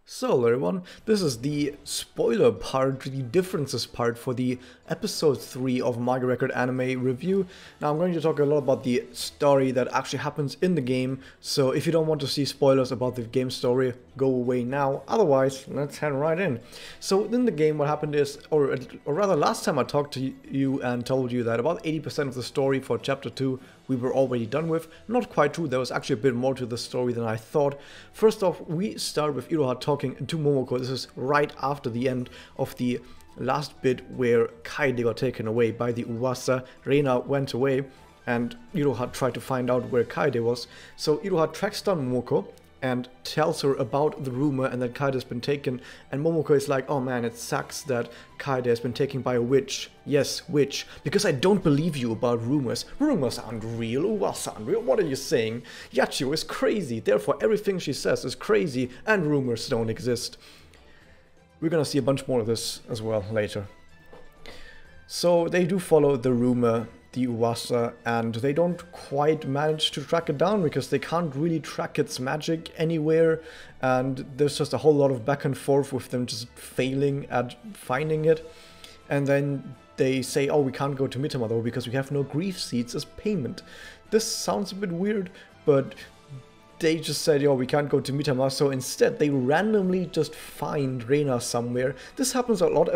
So hello everyone, this is the spoiler part, the differences part for the episode 3 of Magia Record anime review. Now I'm going to talk a lot about the story that actually happens in the game, so if you don't want to see spoilers about the game story, go away now. Otherwise, let's head right in. So in the game what happened is, or rather last time I talked to you and told you that about 80% of the story for chapter 2 we were already done with. Not quite true, there was actually a bit more to the story than I thought. First off, we start with Iroha talking to Momoko. This is right after the end of the last bit where Kaede got taken away by the Uwasa. Reina went away and Iroha tried to find out where Kaede was. So Iroha tracks down Momoko and tells her about the rumor and that Kaede has been taken, and Momoko is like, oh man, it sucks that Kaede has been taken by a witch. Yes, witch, because I don't believe you about rumors. Rumors aren't real, Uwasa aren't real, what are you saying? Yachio is crazy, therefore everything she says is crazy and rumors don't exist. We're gonna see a bunch more of this as well later. So they do follow the rumor, the Uwasa, and they don't quite manage to track it down because they can't really track its magic anywhere, and there's just a whole lot of back and forth with them just failing at finding it. And then they say, oh, we can't go to Mitama though because we have no grief seeds as payment. This sounds a bit weird, but they just said, yo, we can't go to Mitama, so instead they randomly just find Reina somewhere. This happens a lot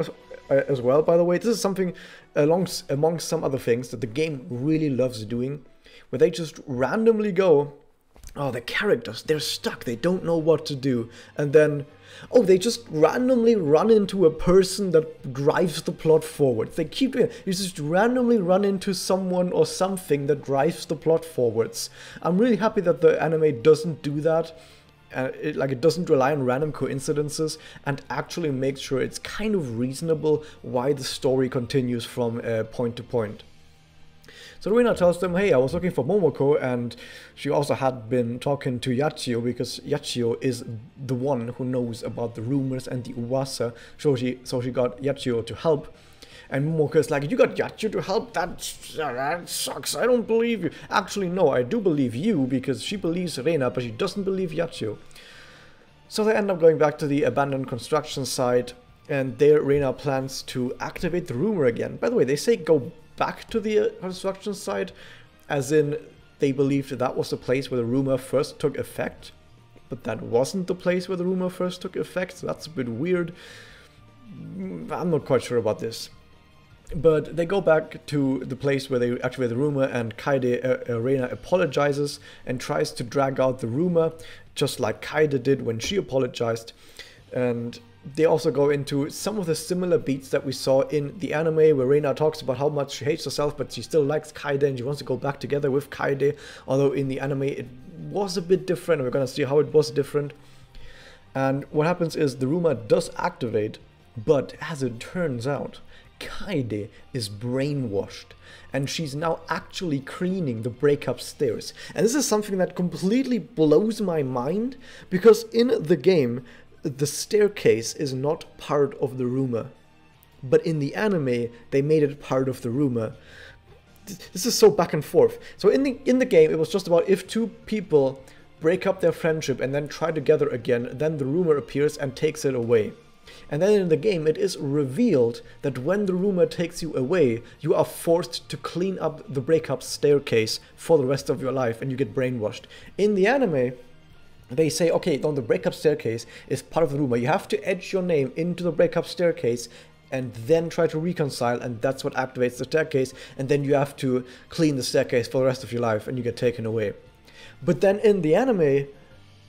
as well, by the way. This is something among some other things that the game really loves doing, where they just randomly go, oh, the characters, they're stuck, they don't know what to do, and then, oh, they just randomly run into a person that drives the plot forward. They keep doing it. You just randomly run into someone or something that drives the plot forwards. I'm really happy that the anime doesn't do that. It doesn't rely on random coincidences and actually makes sure it's kind of reasonable why the story continues from point to point. So Reina tells them, hey, I was looking for Momoko, and she also had been talking to Yachio because Yachio is the one who knows about the rumors and the Uwasa, so she got Yachio to help. And Momoko is like, you got Yachio to help? That sucks, I don't believe you. Actually, no, I do believe you, because she believes Reina, but she doesn't believe Yachio. So they end up going back to the abandoned construction site, and there Reina plans to activate the rumor again. By the way, they say go back to the construction site, as in they believed that was the place where the rumor first took effect. But that wasn't the place where the rumor first took effect, so that's a bit weird. I'm not quite sure about this. But they go back to the place where they activate the rumor, and Kaede, Reina apologizes and tries to drag out the rumor, just like Kaede did when she apologized. And they also go into some of the similar beats that we saw in the anime, where Reina talks about how much she hates herself, but she still likes Kaede and she wants to go back together with Kaede. Although in the anime it was a bit different, and we're gonna see how it was different. And what happens is the rumor does activate, but as it turns out, Kaede is brainwashed, and she's now actually cleaning the breakup stairs. And this is something that completely blows my mind, because in the game, the staircase is not part of the rumor. But in the anime, they made it part of the rumor. This is so back and forth. So in the game, it was just about if two people break up their friendship and then try together again, then the rumor appears and takes it away. And then in the game it is revealed that when the rumor takes you away, you are forced to clean up the breakup staircase for the rest of your life, and you get brainwashed. In the anime, they say, okay, the breakup staircase is part of the rumor. You have to etch your name into the breakup staircase and then try to reconcile, and that's what activates the staircase, and then you have to clean the staircase for the rest of your life and you get taken away. But then in the anime,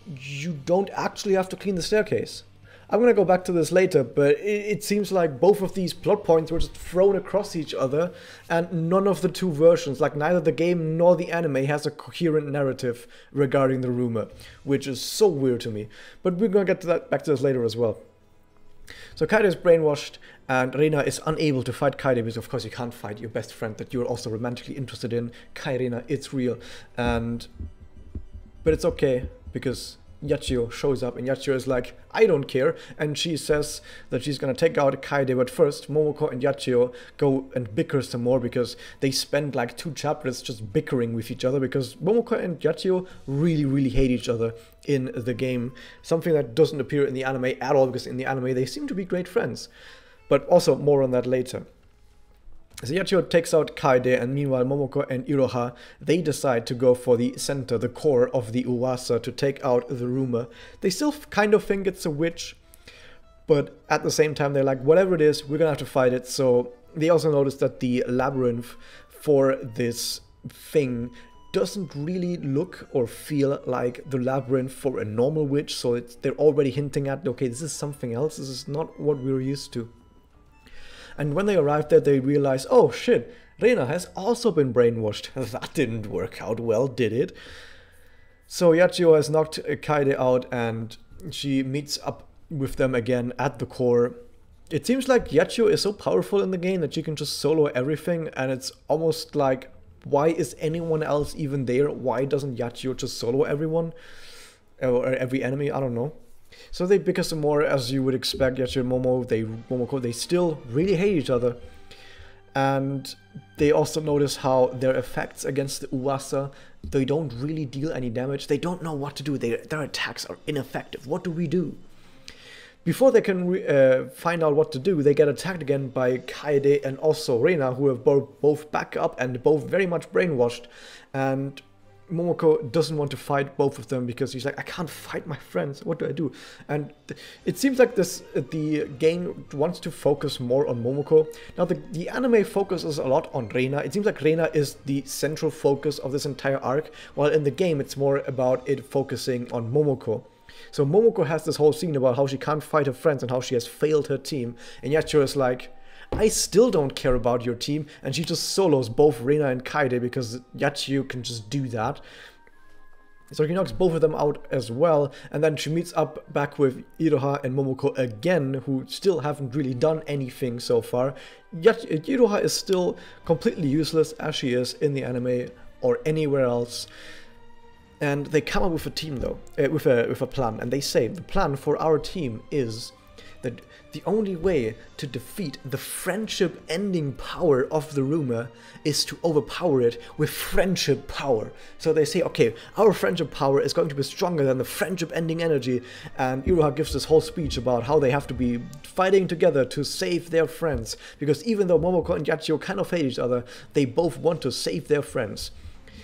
you don't actually have to clean the staircase. I'm gonna go back to this later, but it seems like both of these plot points were just thrown across each other, and none of the two versions, like neither the game nor the anime, has a coherent narrative regarding the rumor, which is so weird to me. But we're gonna get to that, back to this later as well. So Kaede is brainwashed, and Reina is unable to fight Kaede, because of course you can't fight your best friend that you're also romantically interested in. Reina, it's real. But it's okay, because Yachio shows up, and Yachio is like, I don't care, and she says that she's gonna take out Kaede, but first Momoko and Yachio go and bicker some more because they spend like 2 chapters just bickering with each other because Momoko and Yachio really hate each other in the game, something that doesn't appear in the anime at all, because in the anime they seem to be great friends. But also more on that later. So Yachio takes out Kaede, and meanwhile Momoko and Iroha, they decide to go for the center, the core of the Uwasa, to take out the rumor. They still kind of think it's a witch, but at the same time they're like, whatever it is, we're gonna have to fight it. So they also notice that the labyrinth for this thing doesn't really look or feel like the labyrinth for a normal witch, so they're already hinting at, okay, this is something else, this is not what we're used to. And when they arrive there, they realize, oh shit, Reina has also been brainwashed. That didn't work out well, did it? So Yachio has knocked Kaede out, and she meets up with them again at the core. It seems like Yachio is so powerful in the game that she can just solo everything, and it's almost like, why is anyone else even there? Why doesn't Yachio just solo everyone? Or every enemy? I don't know. So they bicker some more, as you would expect. Yachio and Momoko, they still really hate each other. And they also notice how their effects against the Uwasa, they don't really deal any damage. They don't know what to do. Their attacks are ineffective. What do we do? Before they can find out what to do, they get attacked again by Kaede and also Reina, who have both back up and both very much brainwashed. And Momoko doesn't want to fight both of them because he's like, I can't fight my friends, what do I do? And it seems like the game wants to focus more on Momoko. Now the anime focuses a lot on Reina. It seems like Reina is the central focus of this entire arc, while in the game it's more about it focusing on Momoko. So Momoko has this whole scene about how she can't fight her friends and how she has failed her team, and Yachio is like, I still don't care about your team, and she just solos both Reina and Kaede because Yachio can just do that. So he knocks both of them out as well, and then she meets up back with Iroha and Momoko again, who still haven't really done anything so far. Iroha is still completely useless as she is in the anime or anywhere else. And they come up with a team though, with a plan, and they say the plan for our team is that the only way to defeat the friendship-ending power of the rumor is to overpower it with friendship power. So they say, okay, our friendship power is going to be stronger than the friendship-ending energy, and Iroha gives this whole speech about how they have to be fighting together to save their friends, because even though Momoko and Yachio kind of hate each other, they both want to save their friends.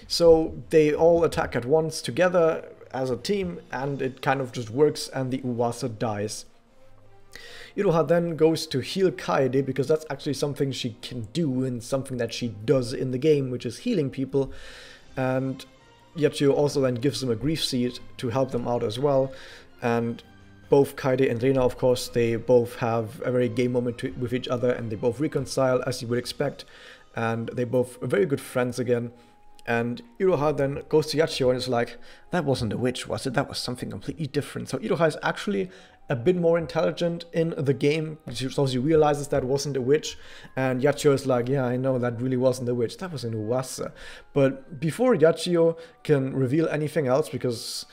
So they all attack at once together as a team, and it kind of just works, and the Uwasa dies. Iroha then goes to heal Kaede, because that's actually something she can do and something that she does in the game, which is healing people. And Yachio also then gives them a grief seed to help them out as well. And both Kaede and Reina, of course, they both have a very gay moment with each other, and they both reconcile as you would expect. And they both are very good friends again. And Iroha then goes to Yachio and is like, that wasn't a witch, was it? That was something completely different. So Iroha is actually a bit more intelligent in the game, so she realizes that wasn't a witch. And Yachio is like, yeah, I know, that really wasn't a witch, that was an Uwasa. But before Yachio can reveal anything else, because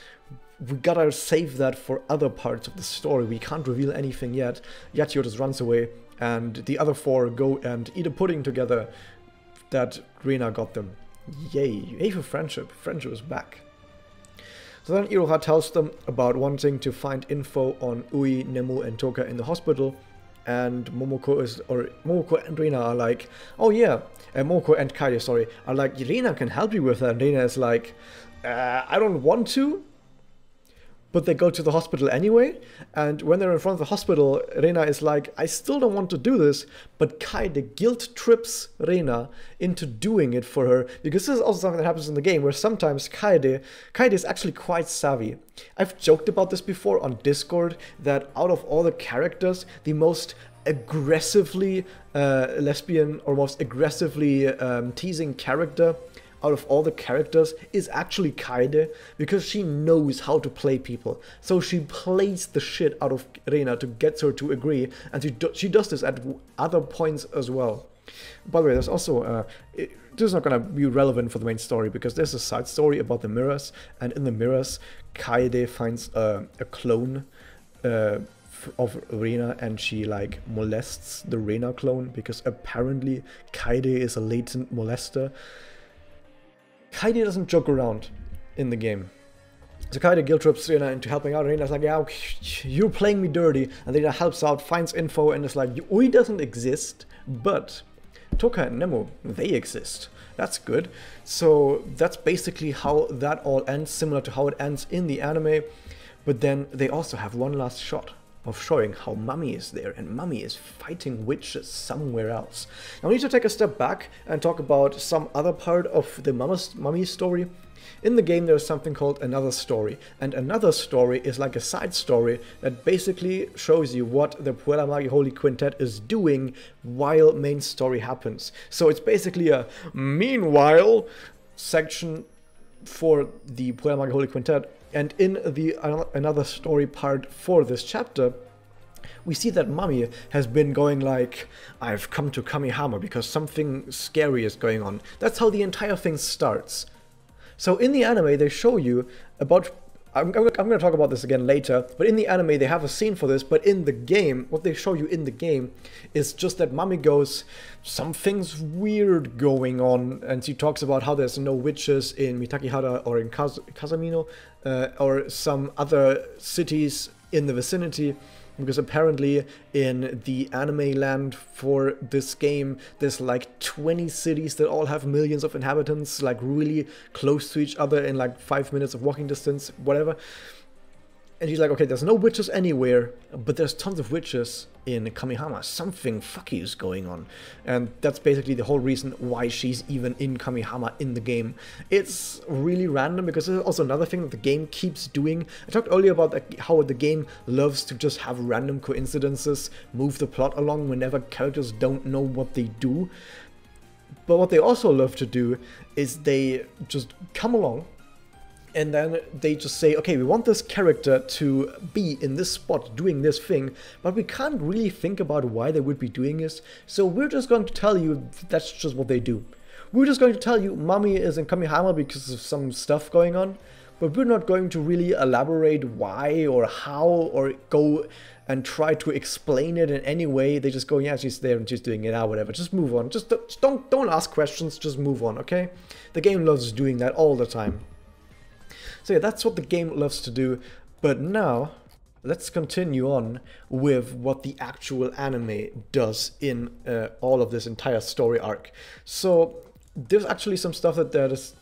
we gotta save that for other parts of the story, we can't reveal anything yet, Yachio just runs away, and the other four go and eat a pudding together that Reina got them. Yay, yay for friendship. Friendship is back. So then Iroha tells them about wanting to find info on Ui, Nemu, and Toka in the hospital, and Momoko and Reina are like, oh yeah, Momoko and Kaede, sorry, are like, Reina can help you with that, and Reina is like, I don't want to, but they go to the hospital anyway, and when they're in front of the hospital, Reina is like, I still don't want to do this, but Kaede guilt trips Reina into doing it for her, because this is also something that happens in the game, where sometimes Kaede is actually quite savvy. I've joked about this before on Discord, that out of all the characters, the most aggressively lesbian or most aggressively teasing character out of all the characters is actually Kaede, because she knows how to play people. So she plays the shit out of Reina to get her to agree, and she does this at other points as well. By the way, there's also this is not going to be relevant for the main story because there's a side story about the mirrors, and in the mirrors, Kaede finds a clone of Rena, and she like molests the Rena clone because apparently Kaede is a latent molester. Kaede doesn't joke around in the game. So Kaede guilt trips Rena into helping out. Rena's like, yeah, okay, you're playing me dirty. And Rena helps out, finds info, and is like, Ui doesn't exist, but Toka and Nemo, they exist. That's good. So that's basically how that all ends, similar to how it ends in the anime. But then they also have one last shot of showing how Mummy is there, and Mummy is fighting witches somewhere else. Now we need to take a step back and talk about some other part of the Mummy story. In the game there's something called Another Story, and Another Story is like a side story that basically shows you what the Puella Magi Holy Quintet is doing while main story happens. So it's basically a meanwhile section for the Puella Magi Holy Quintet, and in the Another Story part for this chapter, we see that Mummy has been going like, I've come to Kamihama because something scary is going on. That's how the entire thing starts. So in the anime, they show you about, I'm going to talk about this again later, but in the anime, they have a scene for this, but in the game, what they show you in the game is just that Mummy goes, something's weird going on, and she talks about how there's no witches in Mitakihara or in Casamino, or some other cities in the vicinity, because apparently in the anime land for this game, there's like 20 cities that all have millions of inhabitants, like really close to each other in like 5 minutes of walking distance, whatever. And she's like, okay, there's no witches anywhere, but there's tons of witches in Kamihama. Something fucky is going on. And that's basically the whole reason why she's even in Kamihama in the game. It's really random because there's also another thing that the game keeps doing. I talked earlier about how the game loves to just have random coincidences move the plot along whenever characters don't know what they do. But what they also love to do is they just come along, and then they just say, okay, we want this character to be in this spot doing this thing, but we can't really think about why they would be doing this, so we're just going to tell you that's just what they do. We're just going to tell you Mummy is in Kamihama because of some stuff going on, but we're not going to really elaborate why or how or go and try to explain it in any way. They just go, yeah, she's there and she's doing it, whatever. Just move on. Just don't ask questions, just move on, okay? The game loves doing that all the time. So yeah, that's what the game loves to do, but now let's continue on with what the actual anime does in all of this entire story arc. So there's actually some stuff that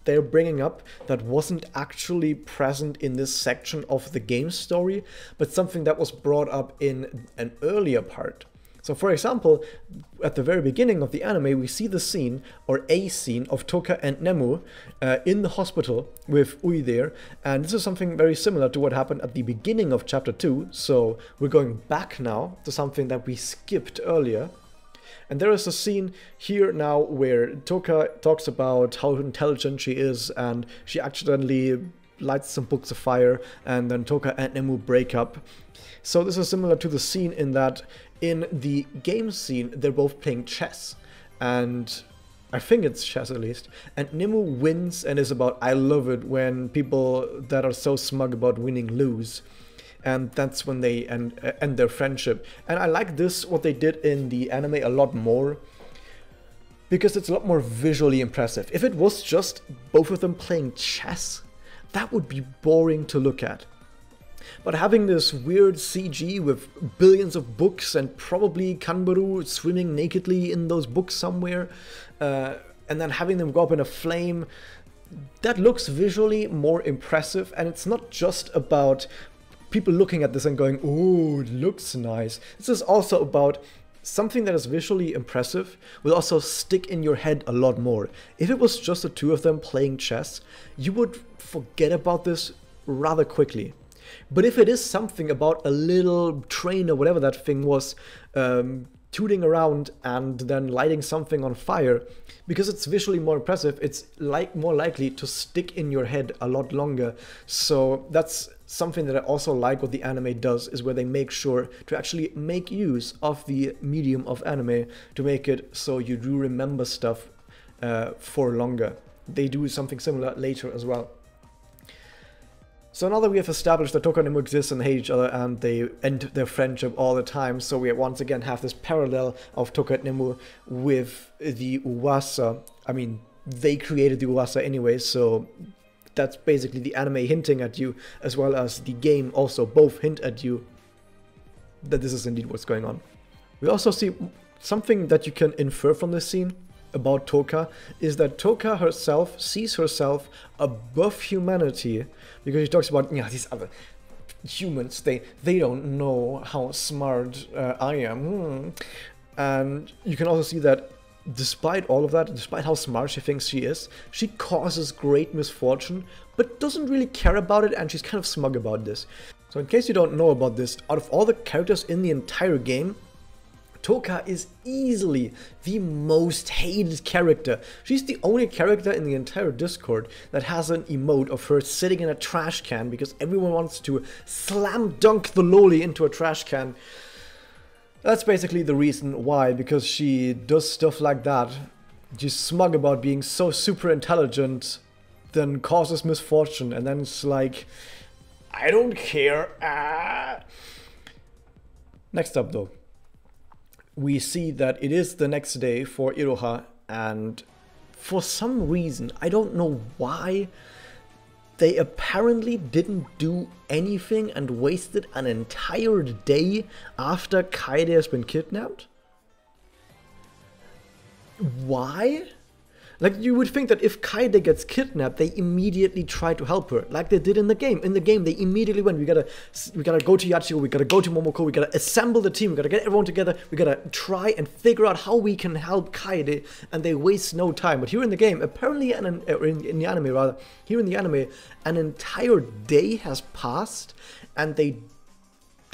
they're bringing up that wasn't actually present in this section of the game story, but something that was brought up in an earlier part. So for example, at the very beginning of the anime, we see the scene, or a scene, of Toka and Nemu in the hospital with Ui there, and this is something very similar to what happened at the beginning of chapter 2, so we're going back now to something that we skipped earlier. And there is a scene here now where Toka talks about how intelligent she is, and she accidentally lights some books afire, and then Toka and Nemu break up. So this is similar to the scene in that in the game scene, they're both playing chess, and I think it's chess at least, and Nemu wins and is about, I love it when people that are so smug about winning lose, and that's when they end their friendship. And I like this, what they did in the anime a lot more, because it's a lot more visually impressive. If it was just both of them playing chess, that would be boring to look at. But having this weird CG with billions of books and probably Kanbaru swimming nakedly in those books somewhere, and then having them go up in a flame, that looks visually more impressive. And it's not just about people looking at this and going, oh, it looks nice. This is also about something that is visually impressive will also stick in your head a lot more. If it was just the two of them playing chess, you would forget about this rather quickly. But if it is something about a little train or whatever that thing was, tooting around and then lighting something on fire, because it's visually more impressive, it's more likely to stick in your head a lot longer. So that's something that I also like what the anime does, is where they make sure to actually make use of the medium of anime to make it so you do remember stuff for longer. They do something similar later as well. So now that we have established that Toka and Nemu exist and hate each other and they end their friendship all the time, so we once again have this parallel of Toka and Nemu with the Uwasa. I mean, they created the Uwasa anyway, so that's basically the anime hinting at you, as well as the game also both hint at you that this is indeed what's going on. We also see something that you can infer from this scene about Toka is that Toka herself sees herself above humanity, because she talks about, yeah, these other humans, they don't know how smart I am. And you can also see that despite all of that, despite how smart she thinks she is, she causes great misfortune, but doesn't really care about it, and she's kind of smug about this. So in case you don't know about this, out of all the characters in the entire game, Toka is easily the most hated character. She's the only character in the entire Discord that has an emote of her sitting in a trash can because everyone wants to slam dunk the loli into a trash can. That's basically the reason why, because she does stuff like that. She's smug about being so super intelligent, then causes misfortune, and then it's like, I don't care. Next up though, we see that it is the next day for Iroha, and for some reason, I don't know why, they apparently didn't do anything and wasted an entire day after Kaede has been kidnapped. Why? Like, you would think that if Kaede gets kidnapped, they immediately try to help her, like they did in the game. In the game, they immediately went, we gotta go to Yachiro, we gotta go to Momoko, we gotta assemble the team, we gotta get everyone together, we gotta try and figure out how we can help Kaede, and they waste no time. But here in the game, apparently, in the anime rather, here in the anime, an entire day has passed, and they,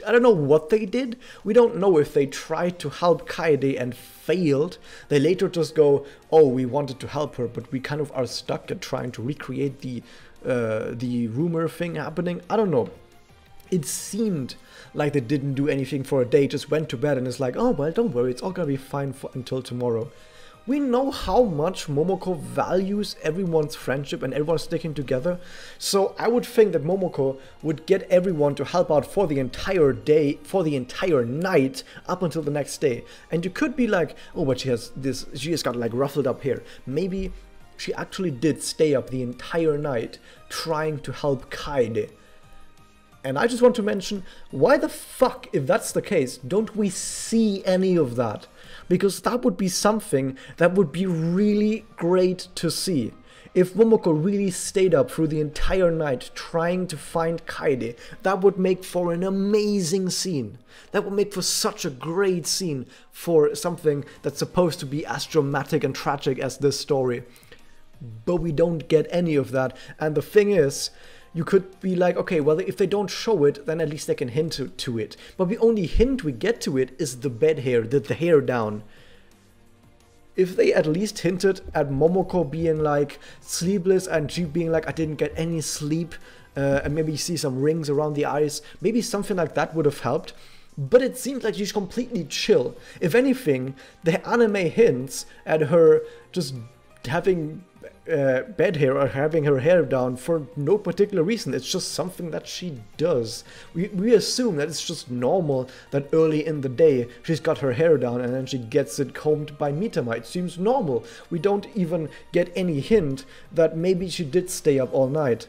I don't know what they did. We don't know if they tried to help Kaede and failed. They later just go, oh, we wanted to help her, but we kind of are stuck at trying to recreate the rumor thing happening. I don't know. It seemed like they didn't do anything for a day, just went to bed and it's like, oh, well, don't worry, it's all gonna be fine until tomorrow. We know how much Momoko values everyone's friendship and everyone sticking together, so I would think that Momoko would get everyone to help out for the entire day, for the entire night, up until the next day. And you could be like, oh, but she has got like ruffled up hair. Maybe she actually did stay up the entire night trying to help Kaede. And I just want to mention, why the fuck, if that's the case, don't we see any of that? Because that would be something that would be really great to see. If Momoko really stayed up through the entire night trying to find Kaede, that would make for an amazing scene. That would make for such a great scene for something that's supposed to be as dramatic and tragic as this story. But we don't get any of that, and the thing is, you could be like, okay, well, if they don't show it, then at least they can hint to it. But the only hint we get to it is the bed hair, the hair down. If they at least hinted at Momoko being like sleepless and she being like, I didn't get any sleep, and maybe you see some rings around the eyes, maybe something like that would have helped. But it seems like she's completely chill. If anything, the anime hints at her just having bed hair or having her hair down for no particular reason. It's just something that she does. We assume that it's just normal that early in the day she's got her hair down and then she gets it combed by Mitama. It seems normal. We don't even get any hint that maybe she did stay up all night.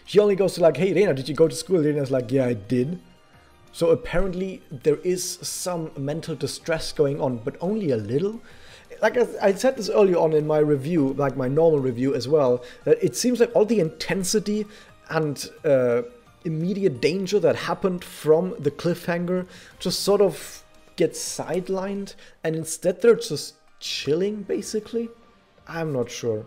She only goes to like, hey Reina, did you go to school? Reina's like, yeah, I did. So apparently there is some mental distress going on, but only a little. Like I said this earlier on in my review, like my normal review as well, that it seems like all the intensity and immediate danger that happened from the cliffhanger just sort of gets sidelined, and instead they're just chilling, basically. I'm not sure.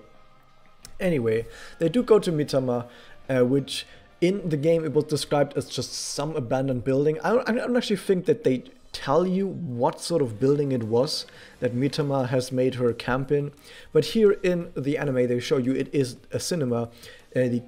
Anyway, they do go to Mitama, which in the game it was described as just some abandoned building. I don't actually think that they tell you what sort of building it was that Mitama has made her camp in, but here in the anime they show you it is a cinema. I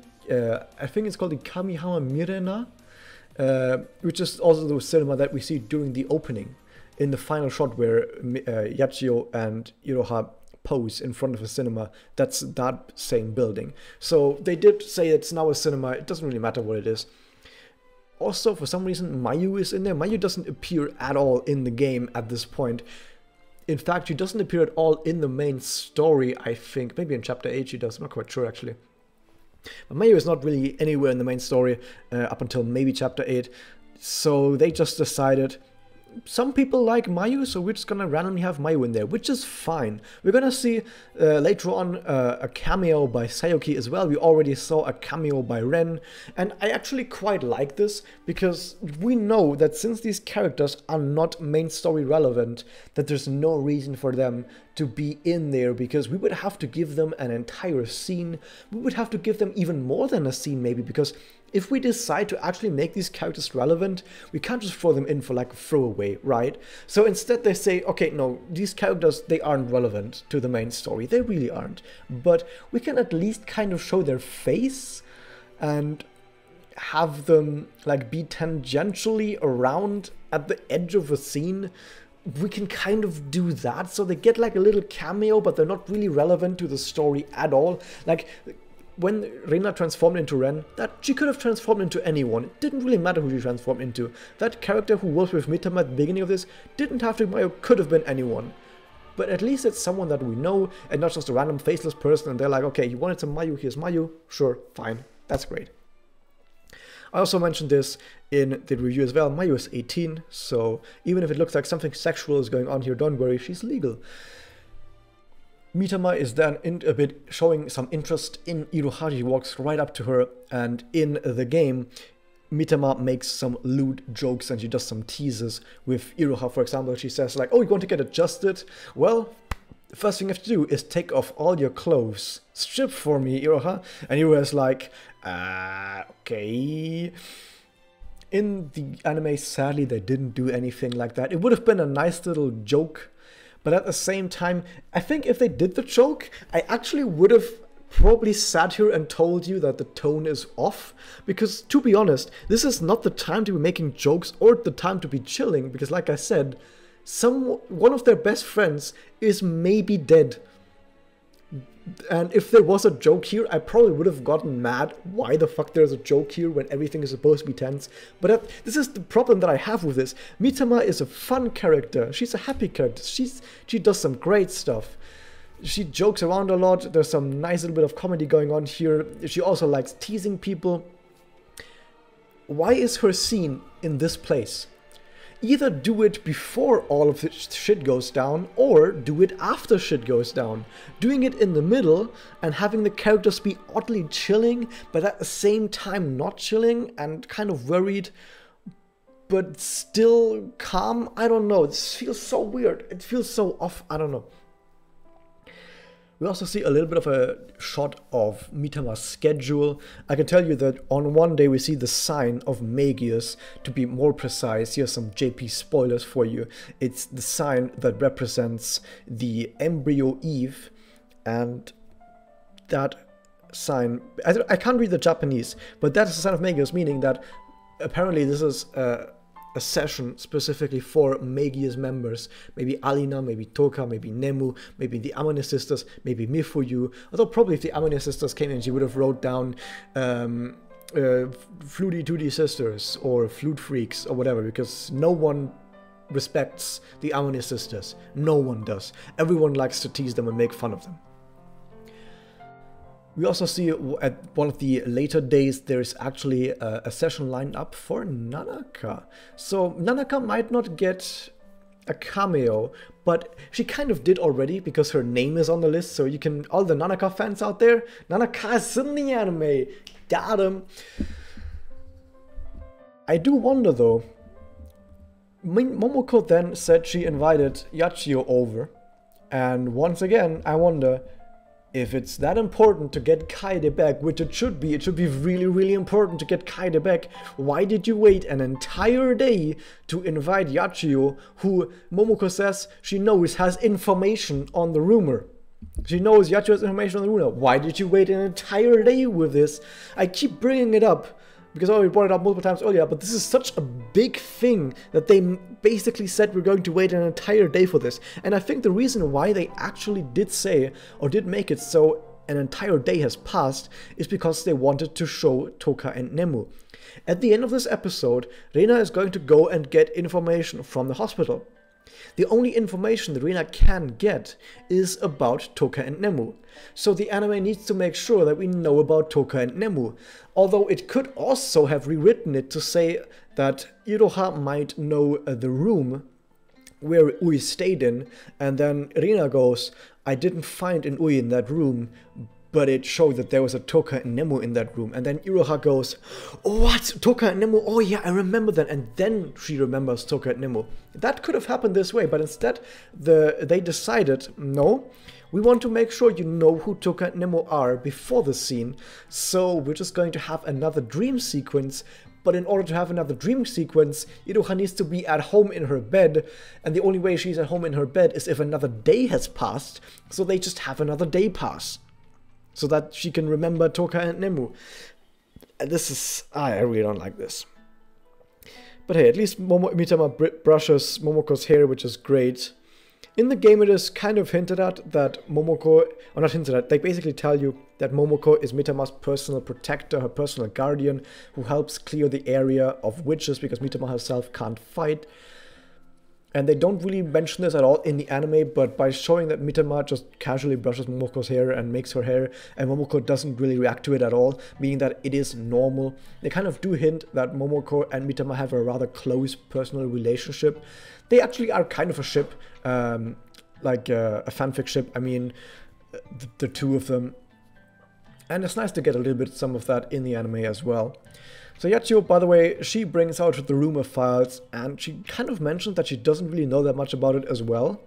think it's called the Kamihama Mirena, which is also the cinema that we see during the opening in the final shot where Yachio and Iroha pose in front of a cinema that's that same building. So they did say it's now a cinema. It doesn't really matter what it is. Also, for some reason, Mayu is in there. Mayu doesn't appear at all in the game at this point. In fact, she doesn't appear at all in the main story, I think. Maybe in Chapter 8 she does. I'm not quite sure, actually. But Mayu is not really anywhere in the main story up until maybe Chapter 8. So they just decided, some people like Mayu, so we're just gonna randomly have Mayu in there, which is fine. We're gonna see later on a cameo by Sayuki as well. We already saw a cameo by Ren, and I actually quite like this, because we know that since these characters are not main story relevant, that there's no reason for them to be in there, because we would have to give them an entire scene. We would have to give them even more than a scene maybe, because if we decide to actually make these characters relevant, we can't just throw them in for like a throwaway, right? So instead they say, okay, no, these characters, they aren't relevant to the main story. They really aren't. But we can at least kind of show their face and have them like be tangentially around at the edge of a scene. We can kind of do that. So they get like a little cameo, but they're not really relevant to the story at all. Like, when Reina transformed into Ren, that she could have transformed into anyone. It didn't really matter who she transformed into. That character who was with Mitama at the beginning of this didn't have to be, could have been anyone. But at least it's someone that we know and not just a random faceless person, and they're like, okay, you wanted some Mayu, here's Mayu. Sure, fine. That's great. I also mentioned this in the review as well. Mayu is 18, so even if it looks like something sexual is going on here, don't worry, she's legal. Mitama is then a bit showing some interest in Irohashi. He walks right up to her, and in the game, Mitama makes some lewd jokes and she does some teases with Iroha. For example, she says like, oh, you want to get adjusted? Well, the first thing you have to do is take off all your clothes. Strip for me, Iroha. And Iroha's like, okay. In the anime, sadly, they didn't do anything like that. It would have been a nice little joke. But at the same time, I think if they did the joke, I actually would have probably sat here and told you that the tone is off. Because, to be honest, this is not the time to be making jokes or the time to be chilling. Because, like I said, one of their best friends is maybe dead. And if there was a joke here, I probably would have gotten mad. Why the fuck there's a joke here when everything is supposed to be tense? But this is the problem that I have with this. Mitama is a fun character. She's a happy character. She does some great stuff. She jokes around a lot. There's some nice little bit of comedy going on here. She also likes teasing people. Why is her scene in this place? Either do it before all of the shit goes down, or do it after shit goes down. Doing it in the middle and having the characters be oddly chilling, but at the same time not chilling and kind of worried, but still calm. I don't know. This feels so weird. It feels so off. I don't know. We also see a little bit of a shot of Mitama's schedule. I can tell you that on one day we see the sign of Magius. To be more precise, here's some JP spoilers for you. It's the sign that represents the embryo Eve, and that sign, I can't read the Japanese, but that is the sign of Magius, meaning that apparently this is a session specifically for Magia's members. Maybe Alina, maybe Toka, maybe Nemu, maybe the Amane sisters, maybe Mifuyu. Although probably if the Amane sisters came in, she would have wrote down Fluty Tooty sisters or Flute Freaks or whatever, because no one respects the Amane sisters. No one does. Everyone likes to tease them and make fun of them. We also see at one of the later days there is actually a session lined up for Nanaka. So Nanaka might not get a cameo, but she kind of did already because her name is on the list. So you can, all the Nanaka fans out there, Nanaka is in the anime. Got him. I do wonder though, Momoko then said she invited Yachio over. And once again, I wonder, if it's that important to get Kaede back, which it should be really, really important to get Kaede back, why did you wait an entire day to invite Yachio, who Momoko says she knows has information on the rumor? She knows Yachio has information on the rumor. Why did you wait an entire day with this? I keep bringing it up because I already brought it up multiple times earlier, but this is such a big thing that they basically said we're going to wait an entire day for this. And I think the reason why they actually did say, or did make it so an entire day has passed, is because they wanted to show Toka and Nemu. At the end of this episode, Rena is going to go and get information from the hospital. The only information that Rena can get is about Toka and Nemu. So the anime needs to make sure that we know about Toka and Nemu. Although it could also have rewritten it to say that Iroha might know the room where Ui stayed in, and then Rena goes, I didn't find an Ui in that room, but it showed that there was a Toka and Nemu in that room. And then Iroha goes, oh, what? Toka and Nemu? Oh yeah, I remember that. And then she remembers Toka and Nemu. That could have happened this way, but instead they decided, no, we want to make sure you know who Toka and Nemu are before the scene. So we're just going to have another dream sequence. But in order to have another dream sequence, Iroha needs to be at home in her bed. And the only way she's at home in her bed is if another day has passed. So they just have another day pass, so that she can remember Toka and Nemu. And this is... I really don't like this. But hey, at least Mitama brushes Momoko's hair, which is great. In the game it is kind of hinted at that Momoko... Or not hinted at, they basically tell you that Momoko is Mitama's personal protector, her personal guardian, who helps clear the area of witches because Mitama herself can't fight. And they don't really mention this at all in the anime, but by showing that Mitama just casually brushes Momoko's hair and makes her hair, and Momoko doesn't really react to it at all, meaning that it is normal. They kind of do hint that Momoko and Mitama have a rather close personal relationship. They actually are kind of a ship, like a fanfic ship, I mean, the two of them. And it's nice to get a little bit some of that in the anime as well. So Yachio, by the way, she brings out the rumor files, and she kind of mentioned that she doesn't really know that much about it as well,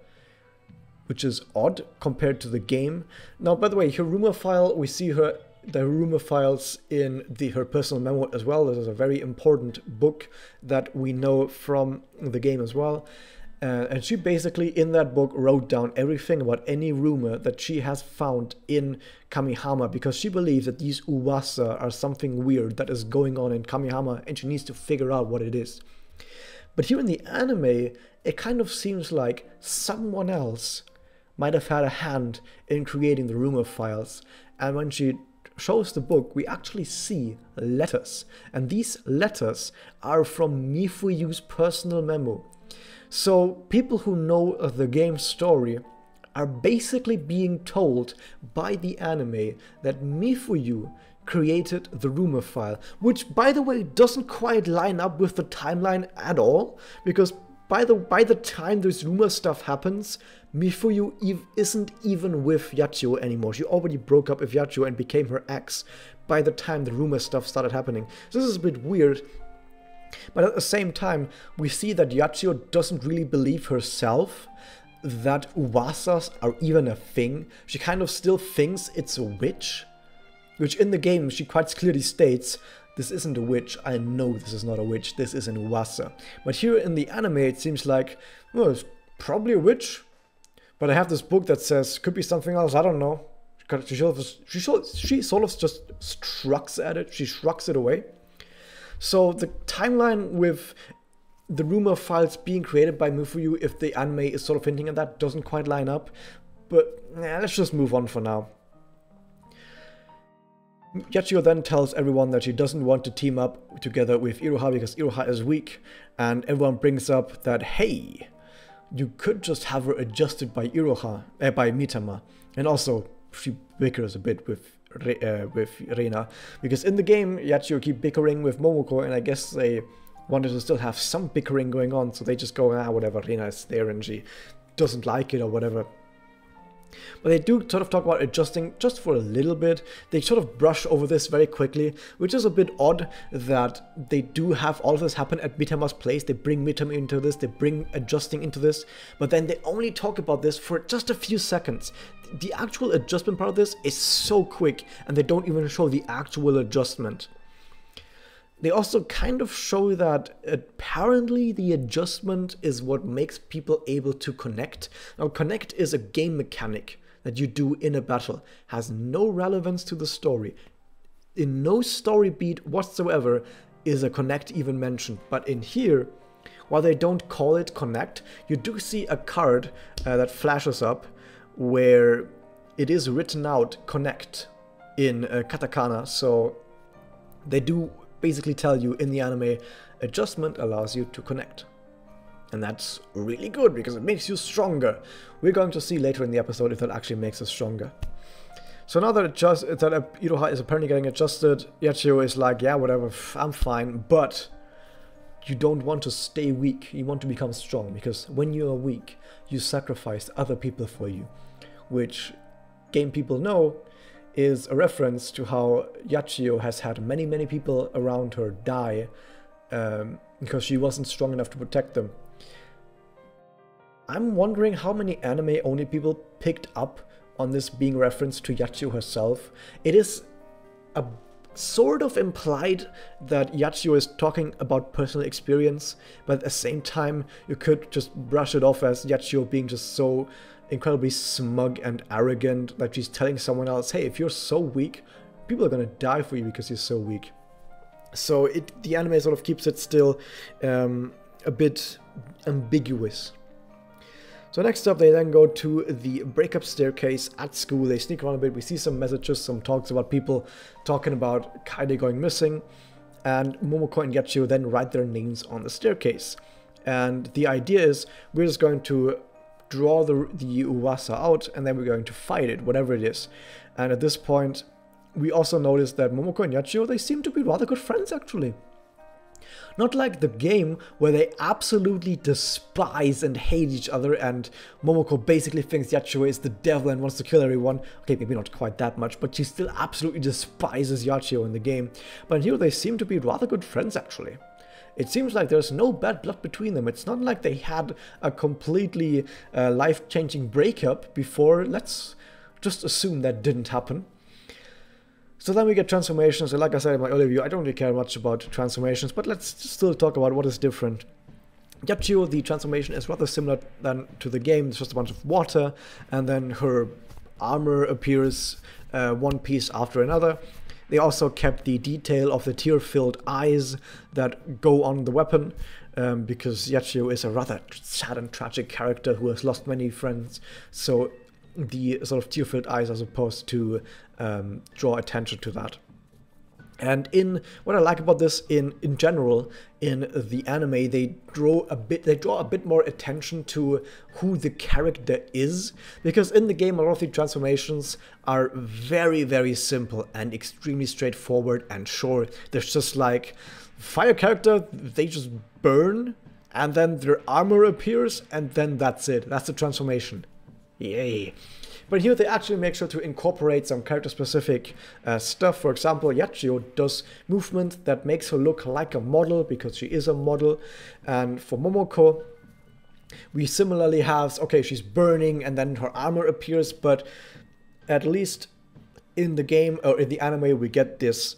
which is odd compared to the game. Now, by the way, her rumor file, we see the rumor files in her personal memo as well. This is a very important book that we know from the game as well. And she basically, in that book, wrote down everything about any rumor that she has found in Kamihama, because she believes that these Uwasa are something weird that is going on in Kamihama, and she needs to figure out what it is. But here in the anime, it kind of seems like someone else might have had a hand in creating the rumor files. And when she shows the book, we actually see letters. And these letters are from Mifuyu's personal memo. So people who know the game's story are basically being told by the anime that Mifuyu created the rumor file, which, by the way, doesn't quite line up with the timeline at all, because by the time this rumor stuff happens, Mifuyu isn't even with Yachio anymore. She already broke up with Yachio and became her ex by the time the rumor stuff started happening. So this is a bit weird. But at the same time, we see that Yachio doesn't really believe herself that Uwasas are even a thing. She kind of still thinks it's a witch, which in the game she quite clearly states, this isn't a witch, I know this is not a witch, this is an Uwasa. But here in the anime it seems like, well, it's probably a witch, but I have this book that says, could be something else, I don't know. She sort of just shrugs at it, she shrugs it away. So the timeline with the rumor files being created by Mifuyu, if the anime is sort of hinting at that, doesn't quite line up. But let's just move on for now. Yachio then tells everyone that she doesn't want to team up together with Iroha because Iroha is weak. And everyone brings up that, hey, you could just have her adjusted by by Mitama. And also, she bickers a bit with Reina, because in the game Yachio keep bickering with Momoko, and I guess they wanted to still have some bickering going on, so they just go, whatever, Reina is there and she doesn't like it or whatever. But they do sort of talk about adjusting just for a little bit. They sort of brush over this very quickly, which is a bit odd that they do have all of this happen at Mitama's place. They bring Mitama into this, they bring adjusting into this, but then they only talk about this for just a few seconds. The actual adjustment part of this is so quick, and they don't even show the actual adjustment. They also kind of show that apparently the adjustment is what makes people able to connect. Now, connect is a game mechanic that you do in a battle. Has no relevance to the story. in no story beat whatsoever is a connect even mentioned. But in here, while they don't call it connect, you do see a card that flashes up where it is written out connect in katakana. So they do basically tell you in the anime, adjustment allows you to connect. And that's really good because it makes you stronger. We're going to see later in the episode if that actually makes us stronger. So now that Iroha is apparently getting adjusted, Yachio is like, yeah, whatever, I'm fine, but you don't want to stay weak, you want to become strong, because when you are weak, you sacrifice other people for you, which game people know is a reference to how Yachio has had many people around her die because she wasn't strong enough to protect them. I'm wondering how many anime-only people picked up on this being referenced to Yachio herself. It is a sort of implied that Yachio is talking about personal experience, but at the same time you could just brush it off as Yachio being just so incredibly smug and arrogant that she's telling someone else, hey, if you're so weak, people are gonna die for you because you're so weak. So the anime sort of keeps it still a bit ambiguous. So next up, they then go to the breakup staircase at school. They sneak around a bit. We see some messages, some talks about people talking about Kaede going missing. And Momoko and Yachio then write their names on the staircase. And the idea is we're just going to draw the Uwasa out and then we're going to fight it, whatever it is. And at this point, we also notice that Momoko and Yachio, they seem to be rather good friends actually. Not like the game where they absolutely despise and hate each other and Momoko basically thinks Yachio is the devil and wants to kill everyone. Okay, maybe not quite that much, but she still absolutely despises Yachio in the game. But here they seem to be rather good friends actually. It seems like there's no bad blood between them. It's not like they had a completely life-changing breakup before. Let's just assume that didn't happen. So then we get transformations, and like I said in my earlier review, I don't really care much about transformations, but let's still talk about what is different. Yachio, the transformation is rather similar than to the game. It's just a bunch of water, and then her armor appears one piece after another. They also kept the detail of the tear-filled eyes that go on the weapon, because Yachio is a rather sad and tragic character who has lost many friends, so the sort of tear-filled eyes are supposed to draw attention to that. And in what I like about this in general in the anime, they draw a bit more attention to who the character is, because in the game a lot of the transformations are very simple and extremely straightforward and short. There's just like fire character, they just burn and then their armor appears and then that's it. That's the transformation. Yay. But here they actually make sure to incorporate some character-specific stuff. For example, Yachio does movement that makes her look like a model because she is a model. And for Momoko, we similarly have, okay, she's burning and then her armor appears, but at least in the game or in the anime, we get this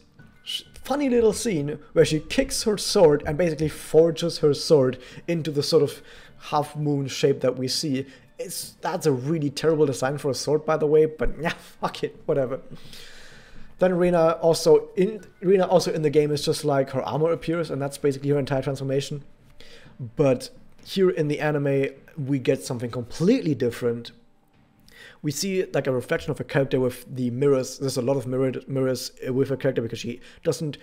funny little scene where she kicks her sword and basically forges her sword into the sort of half-moon shape that we see. That's a really terrible design for a sword, by the way, but yeah, fuck it, whatever. Then Rina also in the game is just like her armor appears, and that's basically her entire transformation. But here in the anime, we get something completely different. We see like a reflection of a character with the mirrors. There's a lot of mirrors with her character because she doesn't,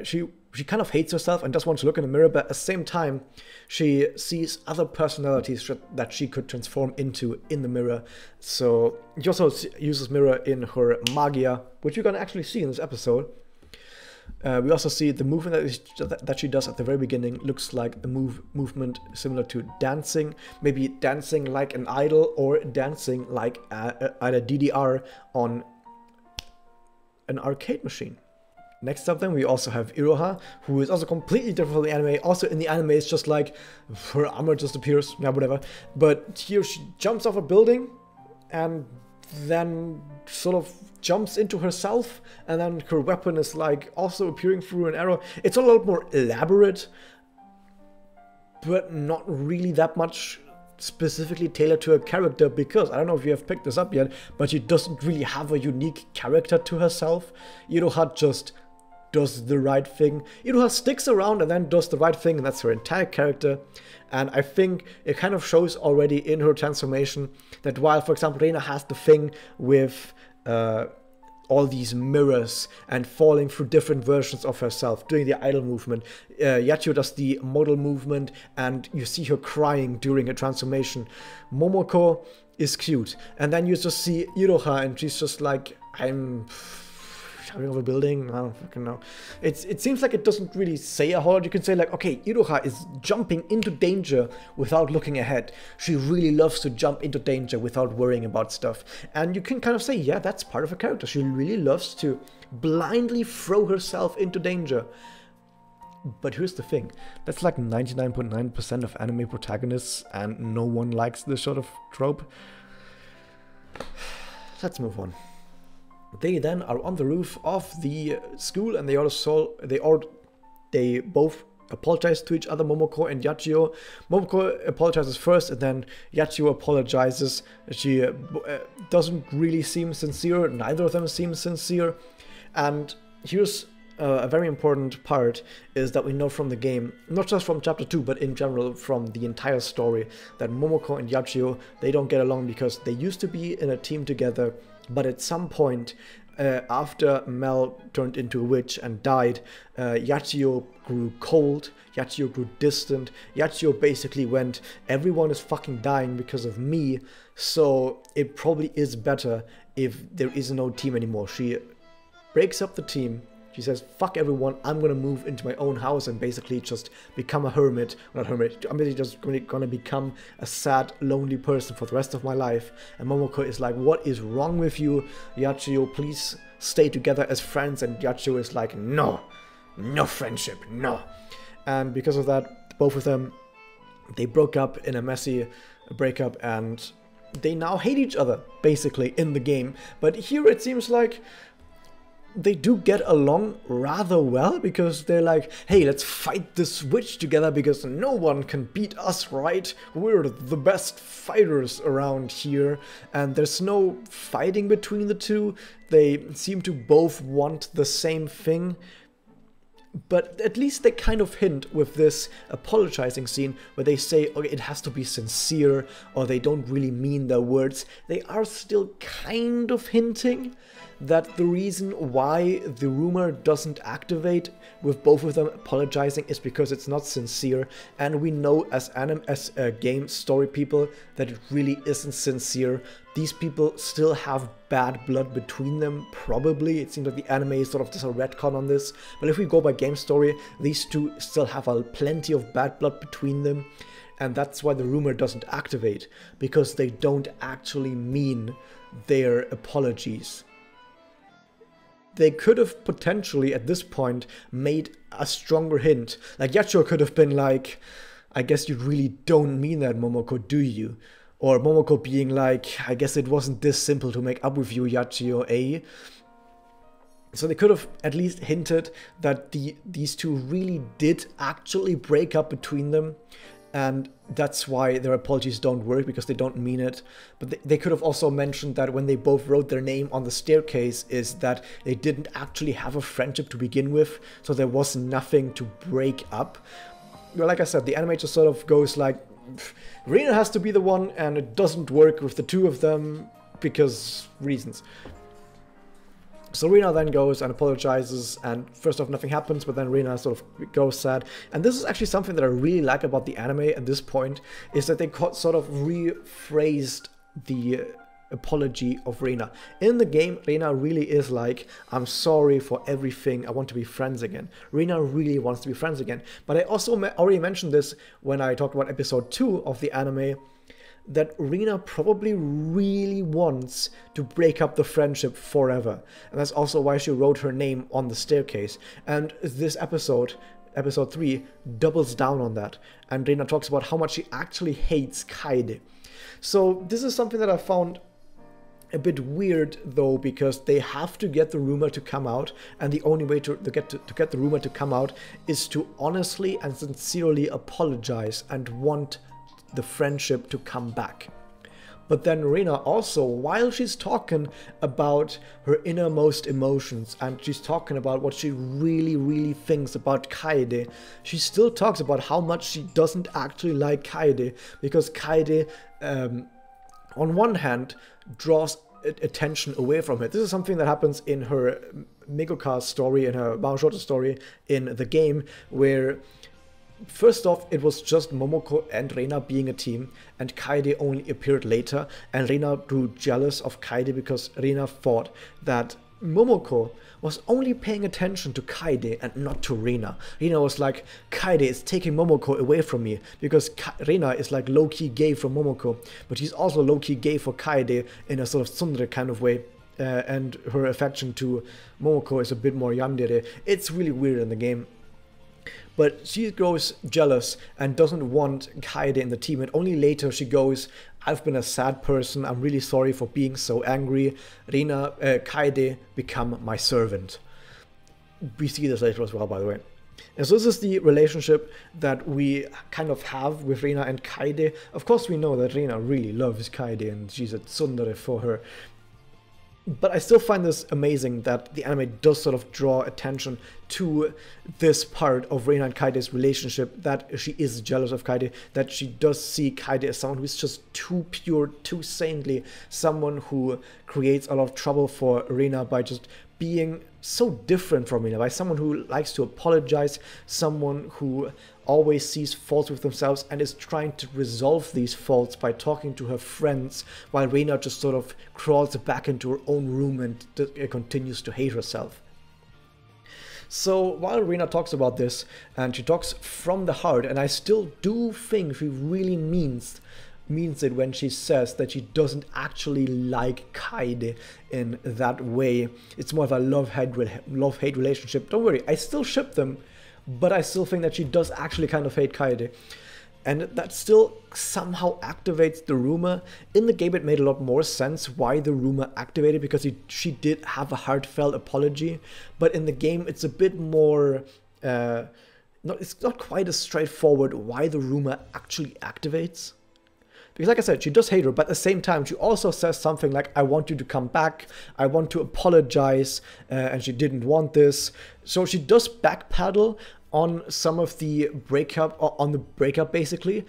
she kind of hates herself and doesn't want to look in the mirror, but at the same time, she sees other personalities that she could transform into in the mirror. So she also uses mirror in her Magia, which you're going to actually see in this episode. We also see the movement that she does at the very beginning looks like a movement similar to dancing, maybe dancing like an idol or dancing like either DDR on an arcade machine. Next up then we also have Iroha, who is also completely different from the anime. Also in the anime it's just like her armor just appears, yeah, whatever. But here she jumps off a building and then sort of jumps into herself, and then her weapon is like also appearing through an arrow. It's a lot more elaborate, but not really that much specifically tailored to her character, because I don't know if you have picked this up yet, but she doesn't really have a unique character to herself. Iroha just does the right thing. Iroha sticks around and then does the right thing, and that's her entire character. And I think it kind of shows already in her transformation that while, for example, Reina has the thing with all these mirrors and falling through different versions of herself, doing the idle movement, Yachio does the model movement, and you see her crying during her transformation. Momoko is cute, and then you just see Iroha, and she's just like, I'm jumping over a building, I don't fucking know. It seems like it doesn't really say a whole lot. You can say like, okay, Iroha is jumping into danger without looking ahead. She really loves to jump into danger without worrying about stuff. And you can kind of say, yeah, that's part of her character. She really loves to blindly throw herself into danger. But here's the thing, that's like 99.9% of anime protagonists, and no one likes this sort of trope. Let's move on. They then are on the roof of the school, and they both apologize to each other, Momoko and Yachio. Momoko apologizes first, and then Yachio apologizes. She doesn't really seem sincere. Neither of them seem sincere. And here's a very important part, is that we know from the game, not just from chapter 2, but in general from the entire story, that Momoko and Yachio, they don't get along because they used to be in a team together. But at some point, after Mel turned into a witch and died, Yachio grew cold, Yachio grew distant, Yachio basically went, everyone is fucking dying because of me, so it probably is better if there is no team anymore. She breaks up the team. She says, fuck everyone, I'm gonna move into my own house and basically just become a hermit. Not hermit, I'm basically just gonna become a sad, lonely person for the rest of my life. And Momoko is like, what is wrong with you? Yachio, please stay together as friends. And Yachio is like, no, no friendship, no. And because of that, both of them, they broke up in a messy breakup, and they now hate each other, basically, in the game. But here it seems like they do get along rather well, because they're like, hey, let's fight this witch together because no one can beat us, right? We're the best fighters around here. And there's no fighting between the two. They seem to both want the same thing. But at least they kind of hint with this apologizing scene where they say, okay, it has to be sincere, or they don't really mean their words. They are still kind of hinting that the reason why the rumor doesn't activate with both of them apologizing is because it's not sincere, and we know as game story people that it really isn't sincere. These people still have bad blood between them, probably. It seems like the anime is sort of just a retcon on this, but if we go by game story, these two still have plenty of bad blood between them, and that's why the rumor doesn't activate, because they don't actually mean their apologies. They could have potentially, at this point, made a stronger hint. Like, Yachio could have been like, I guess you really don't mean that, Momoko, do you? Or Momoko being like, I guess it wasn't this simple to make up with you, Yachio, eh? So they could have at least hinted that these two really did actually break up between them. And that's why their apologies don't work, because they don't mean it. But they could have also mentioned that when they both wrote their name on the staircase is that they didn't actually have a friendship to begin with, so there was nothing to break up. Well, like I said, the anime just sort of goes like, Rina has to be the one, and it doesn't work with the two of them because reasons. So Rina then goes and apologizes, and first off nothing happens, but then Rina sort of goes sad. And this is actually something that I really like about the anime at this point, is that they sort of rephrased the apology of Rina. In the game, Rina really is like, I'm sorry for everything, I want to be friends again. Rina really wants to be friends again. But I also already mentioned this when I talked about episode 2 of the anime, that Rina probably really wants to break up the friendship forever. And that's also why she wrote her name on the staircase. And this episode, episode 3, doubles down on that. And Rina talks about how much she actually hates Kaede. So this is something that I found a bit weird, though, because they have to get the rumor to come out, and the only way to get the rumor to come out is to honestly and sincerely apologize and want the friendship to come back. But then Rena also, while she's talking about her innermost emotions and she's talking about what she really thinks about Kaede, she still talks about how much she doesn't actually like Kaede, because Kaede, on one hand, draws attention away from her. This is something that happens in her Megoka story, in her Mahou story in the game, where first off, it was just Momoko and Rena being a team, and Kaede only appeared later, and Rena grew jealous of Kaede because Rena thought that Momoko was only paying attention to Kaede and not to Rena. Rena was like, Kaede is taking Momoko away from me, because Rena is like low-key gay for Momoko, but she's also low-key gay for Kaede in a sort of tsundere kind of way. And her affection to Momoko is a bit more yandere. It's really weird in the game. But she grows jealous and doesn't want Kaede in the team, and only later she goes, I've been a sad person, I'm really sorry for being so angry. Kaede, become my servant. We see this later as well, by the way. And so this is the relationship that we kind of have with Rena and Kaede. Of course we know that Rena really loves Kaede and she's a tsundere for her. But I still find this amazing that the anime does sort of draw attention to this part of Rena and Kaede's relationship, that she is jealous of Kaede, that she does see Kaede as someone who's just too pure, too saintly, someone who creates a lot of trouble for Rena by just being so different from Rena, by someone who likes to apologize, someone who always sees faults with themselves and is trying to resolve these faults by talking to her friends, while Rena just sort of crawls back into her own room and continues to hate herself. So while Rena talks about this, and she talks from the heart, and I still do think she really means it when she says that she doesn't actually like Kaede in that way. It's more of a love-hate relationship. Don't worry, I still ship them, but I still think that she does actually kind of hate Kaede. And that still somehow activates the rumor. In the game it made a lot more sense why the rumor activated, because she did have a heartfelt apology. But in the game it's a bit more... it's not quite as straightforward why the rumor actually activates. Because like I said, she does hate her, but at the same time, she also says something like, I want you to come back, I want to apologize, and she didn't want this. So she does backpedal on some of the breakup, on the breakup basically,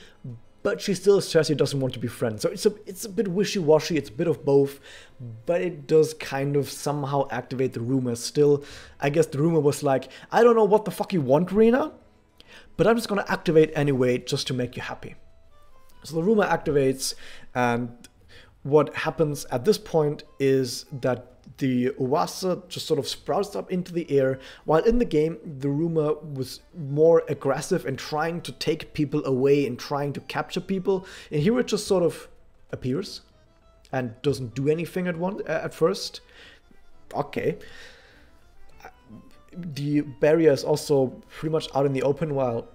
but she still says she doesn't want to be friends. So it's a bit wishy-washy, it's a bit of both, but it does kind of somehow activate the rumor still. I guess the rumor was like, I don't know what the fuck you want, Rena, but I'm just gonna activate anyway just to make you happy. So the rumor activates, and what happens at this point is that the Uwasa just sort of sprouts up into the air, while in the game the rumor was more aggressive and trying to take people away and trying to capture people, and here it just sort of appears and doesn't do anything at first. Okay. The barrier is also pretty much out in the open, while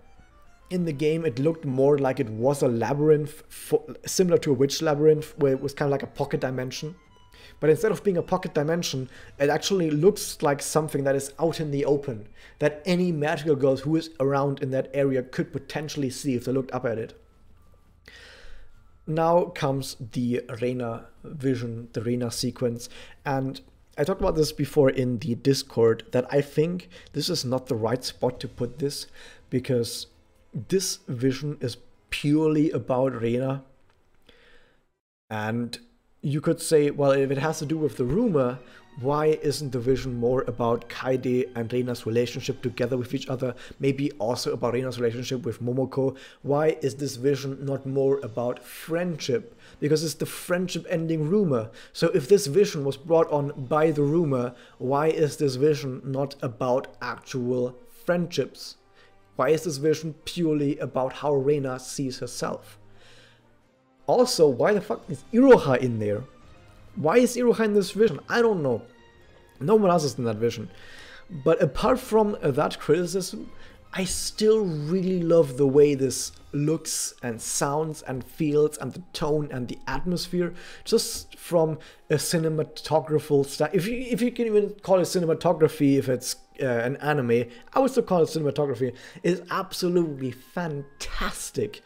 in the game it looked more like it was a labyrinth, similar to a witch labyrinth, where it was kind of like a pocket dimension. But instead of being a pocket dimension, it actually looks like something that is out in the open, that any magical girl who is around in that area could potentially see if they looked up at it. Now comes the Rena vision, the Rena sequence, and I talked about this before in the Discord, that I think this is not the right spot to put this, because this vision is purely about Rena. And you could say, well, if it has to do with the rumor, why isn't the vision more about Kaede and Rena's relationship together with each other? Maybe also about Rena's relationship with Momoko. Why is this vision not more about friendship? Because it's the friendship ending rumor. So if this vision was brought on by the rumor, why is this vision not about actual friendships? Why is this vision purely about how Rena sees herself? Also, why the fuck is Iroha in there? Why is Iroha in this vision? I don't know. No one else is in that vision. But apart from that criticism, I still really love the way this looks and sounds and feels, and the tone and the atmosphere, just from a cinematographical style. If you can even call it cinematography, if it's an anime, I would still call it cinematography. It is absolutely fantastic.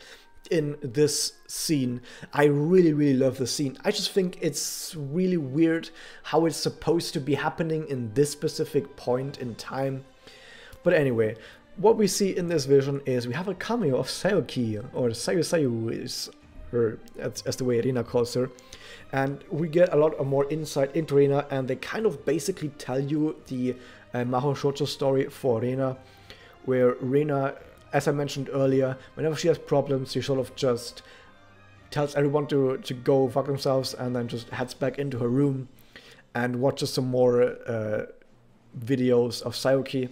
in this scene. I really love the scene. I just think it's really weird how it's supposed to be happening in this specific point in time. But anyway, what we see in this vision is we have a cameo of Sayuki, or Sayu is her, as the way Rina calls her. And we get a lot more insight into Rina, and they kind of basically tell you the Maho Shoujo story for Rina, where Rina, as I mentioned earlier, whenever she has problems, she sort of just tells everyone to go fuck themselves and then just heads back into her room and watches some more videos of Sayuki.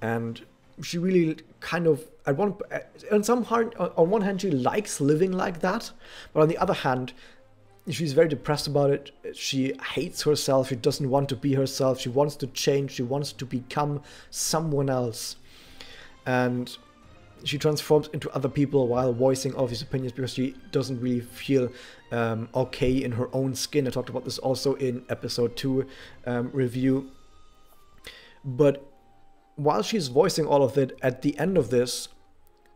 And she really kind of, on one hand, she likes living like that, but on the other hand, she's very depressed about it. She hates herself. She doesn't want to be herself. She wants to change. She wants to become someone else. And she transforms into other people while voicing all of these opinions because she doesn't really feel okay in her own skin. I talked about this also in episode 2 review. But while she's voicing all of it, at the end of this,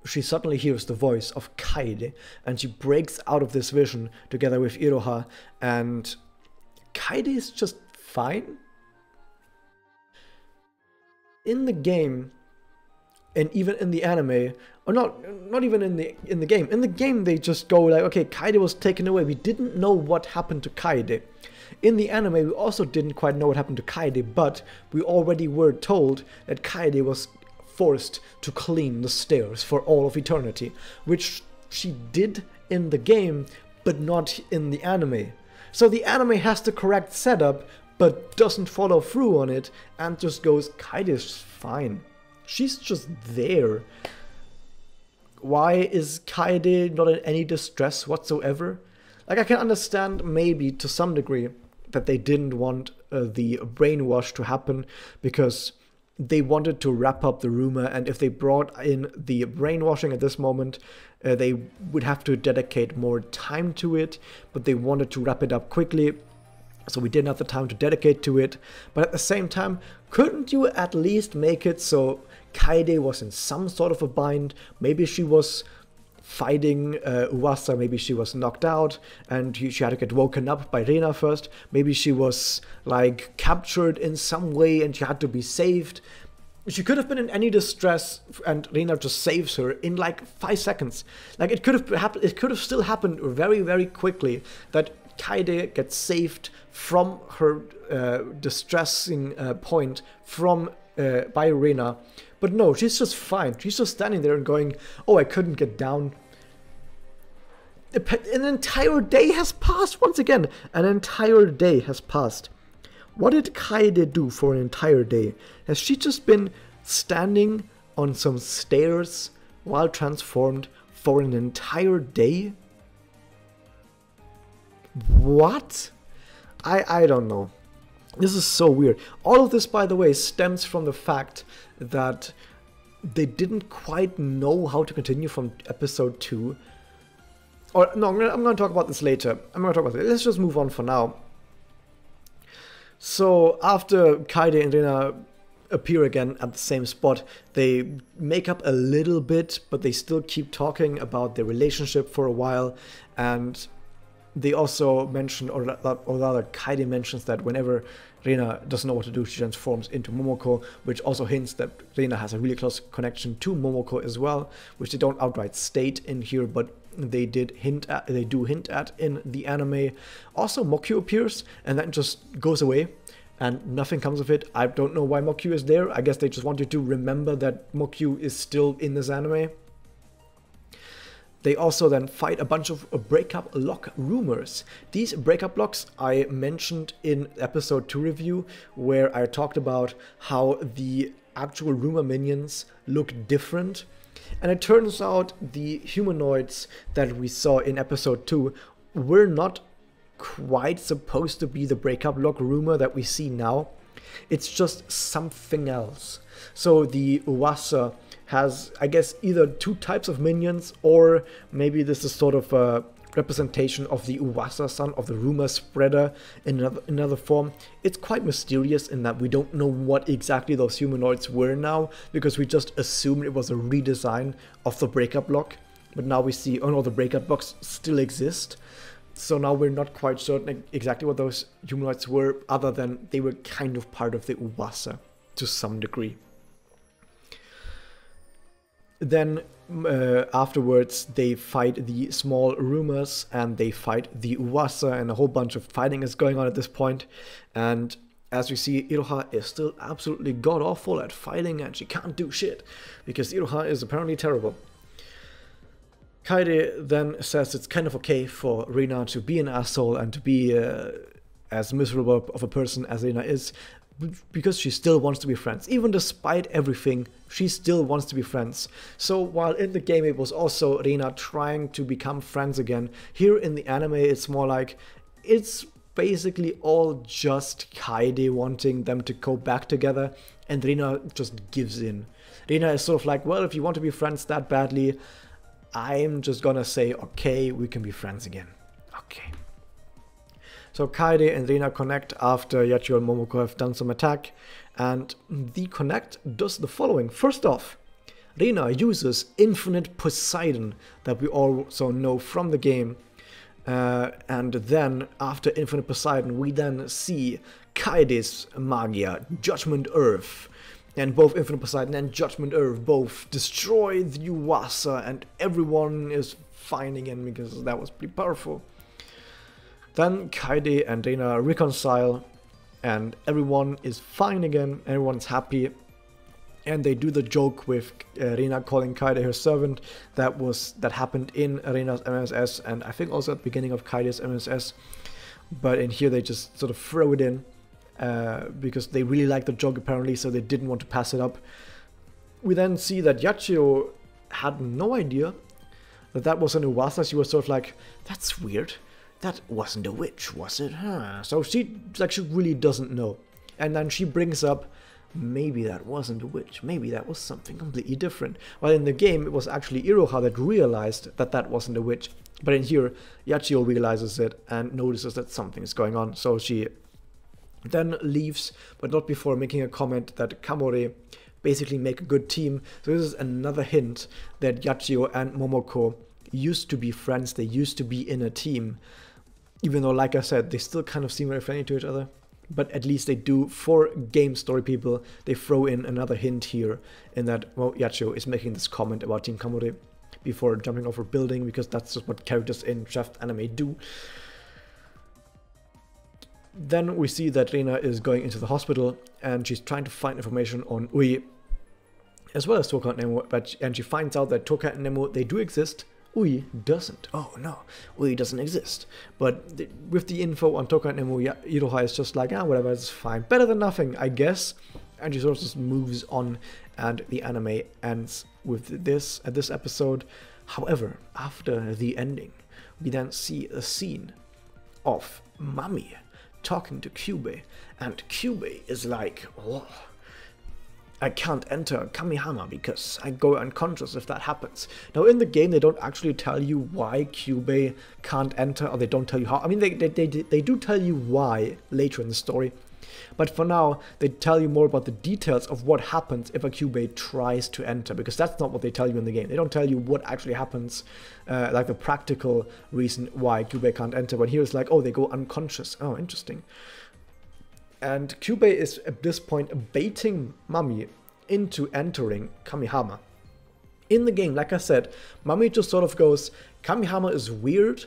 she suddenly hears the voice of Kaede, and she breaks out of this vision together with Iroha, and Kaede is just fine. In the game, and even in the anime, or not even in the game. In the game, they just go like, okay, Kaede was taken away. We didn't know what happened to Kaede. In the anime, we also didn't quite know what happened to Kaede, but we already were told that Kaede was forced to clean the stairs for all of eternity, which she did in the game, but not in the anime. So the anime has the correct setup, but doesn't follow through on it, and just goes, Kaede's fine. She's just there. Why is Kaede not in any distress whatsoever? Like, I can understand maybe to some degree that they didn't want the brainwash to happen because they wanted to wrap up the rumor, and if they brought in the brainwashing at this moment, they would have to dedicate more time to it, but they wanted to wrap it up quickly, so we didn't have the time to dedicate to it. But at the same time, couldn't you at least make it so Kaede was in some sort of a bind? Maybe she was fighting Uwasa, maybe she was knocked out and she had to get woken up by Rina first. Maybe she was like captured in some way and she had to be saved. She could have been in any distress and Rina just saves her in like 5 seconds. Like, it could have still happened very quickly that Kaede gets saved from her distressing point by Rina. But no, she's just fine. She's just standing there and going, oh, I couldn't get down. An entire day has passed. Once again, an entire day has passed. What did Kaede do for an entire day? Has she just been standing on some stairs while transformed for an entire day? What? I don't know. This is so weird. All of this, by the way, stems from the fact that they didn't quite know how to continue from episode 2. Or, no, I'm going to talk about this later. Let's just move on for now. So, after Kaede and Rina appear again at the same spot, they make up a little bit, but they still keep talking about their relationship for a while, and they also mention, or rather Kaede mentions that whenever Rina doesn't know what to do, she transforms into Momoko, which also hints that Rina has a really close connection to Momoko as well, which they don't outright state in here, but they do hint at in the anime. Also, Mokyu appears and then just goes away, and nothing comes of it. I don't know why Mokyu is there. I guess they just want you to remember that Mokyu is still in this anime. They also then fight a bunch of breakup lock rumors. These breakup locks I mentioned in episode 2 review, where I talked about how the actual rumor minions look different. And it turns out the humanoids that we saw in episode 2 were not quite supposed to be the breakup lock rumor that we see now. It's just something else. So the Uwasa has, I guess, either 2 types of minions, or maybe this is sort of a representation of the Uwasa-san, of the rumor spreader in another form. It's quite mysterious in that we don't know what exactly those humanoids were now, because we just assumed it was a redesign of the breakup lock. but now we see, oh no, the breakout box still exists. So now we're not quite certain exactly what those humanoids were, other than they were kind of part of the Uwasa to some degree. Then afterwards they fight the small rumors and they fight the Uwasa, and a whole bunch of fighting is going on at this point. And as we see, Iroha is still absolutely god-awful at fighting, and she can't do shit because Iroha is apparently terrible. Kaede then says it's kind of okay for Rina to be an asshole and to be as miserable of a person as Rina is, because she still wants to be friends. Even despite everything, she still wants to be friends. So while in the game it was also Rina trying to become friends again, here in the anime it's more like it's basically all just Kaede wanting them to go back together, and Rina just gives in. Rina is sort of like, well, if you want to be friends that badly, I'm just gonna say, okay, we can be friends again. Okay. So Kaede and Rina connect after Yachio and Momoko have done some attack, and the connect does the following. First off, Rina uses Infinite Poseidon that we also know from the game, and then after Infinite Poseidon we then see Kaede's Magia, Judgment Earth. And both Infinite Poseidon and Judgment Earth both destroy the Uwasa, and everyone is fine again because that was pretty powerful. Then Kaede and Rina reconcile, and everyone is fine again, everyone's happy. And they do the joke with Rina calling Kaede her servant that happened in Rina's MSS, and I think also at the beginning of Kaede's MSS. But in here they just sort of throw it in. Because they really liked the joke apparently, so they didn't want to pass it up. We then see that Yachio had no idea that that was an Uwasa. She was sort of like, that's weird. That wasn't a witch, was it? Huh? So she really doesn't know. And then she brings up, maybe that wasn't a witch. Maybe that was something completely different. While in the game, it was actually Iroha that realized that that wasn't a witch. But in here, Yachio realizes it and notices that something is going on. So she then leaves, but not before making a comment that Kamore basically make a good team. So this is another hint that Yachio and Momoko used to be friends, they used to be in a team. Even though, like I said, they still kind of seem very friendly to each other. But at least they do, for game story people, they throw in another hint here, in that, well, Yachio is making this comment about Team Kamore before jumping off a building, because that's just what characters in draft anime do. Then we see that Rina is going into the hospital, and she's trying to find information on Ui, as well as Toka and Nemo, and she finds out that Toka and Nemo, they do exist, Ui doesn't. Oh no, Ui doesn't exist. But with the info on Toka and Nemo, Iroha is just like, ah, whatever, it's fine. Better than nothing, I guess. And she sort of just moves on, and the anime ends with this, at this episode. However, after the ending, we then see a scene of Mami talking to Kyubey, and Kyubey is like, oh, I can't enter Kamihama because I go unconscious if that happens. Now in the game they don't actually tell you why Kyubey can't enter, or they don't tell you how. I mean they do tell you why later in the story, but for now they tell you more about the details of what happens if a Kyubey tries to enter, because that's not what they tell you in the game. They don't tell you what actually happens, like the practical reason why Kyubey can't enter, but here it's like, oh, they go unconscious. Oh, interesting. And Kyubey is at this point baiting Mami into entering Kamihama. In the game, like I said, Mami just sort of goes, Kamihama is weird,